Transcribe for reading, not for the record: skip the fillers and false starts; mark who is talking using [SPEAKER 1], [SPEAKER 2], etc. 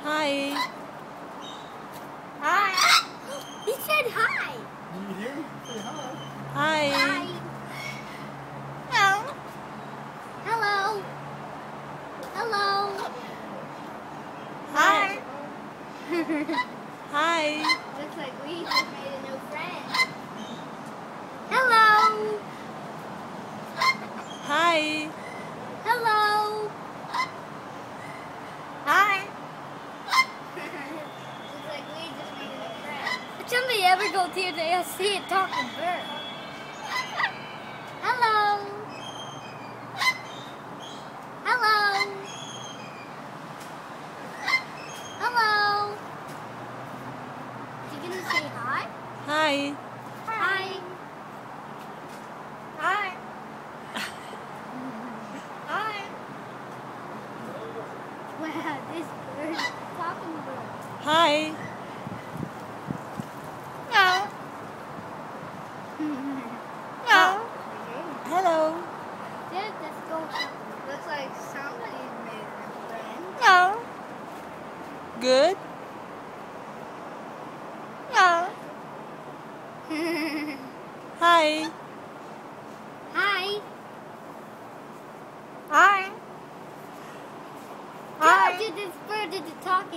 [SPEAKER 1] Hi.
[SPEAKER 2] Hi. He said hi.
[SPEAKER 3] Did you hear him say hi?
[SPEAKER 1] Hi.
[SPEAKER 2] Hi. Hello. Hello. Hello.
[SPEAKER 1] Hi.
[SPEAKER 2] Hi.
[SPEAKER 1] Hi.
[SPEAKER 2] Looks like we just made a new friend. Hello.
[SPEAKER 1] Hi.
[SPEAKER 2] Hello. Hi. Looks like we just made a new friend. If somebody ever goes here, they'll see a talking bird. Hello. Hello. Hello. You gonna say hi?
[SPEAKER 1] Hi.
[SPEAKER 2] Hi. Hi. Hi. Wow, this bird is a talking bird.
[SPEAKER 1] Hi.
[SPEAKER 2] No. No.
[SPEAKER 1] Hello.
[SPEAKER 2] Let's go. Looks like somebody made a friend.
[SPEAKER 1] No. Good.
[SPEAKER 2] No.
[SPEAKER 1] Hi.
[SPEAKER 2] Hi. Hi. Hi. How did this bird do the talking?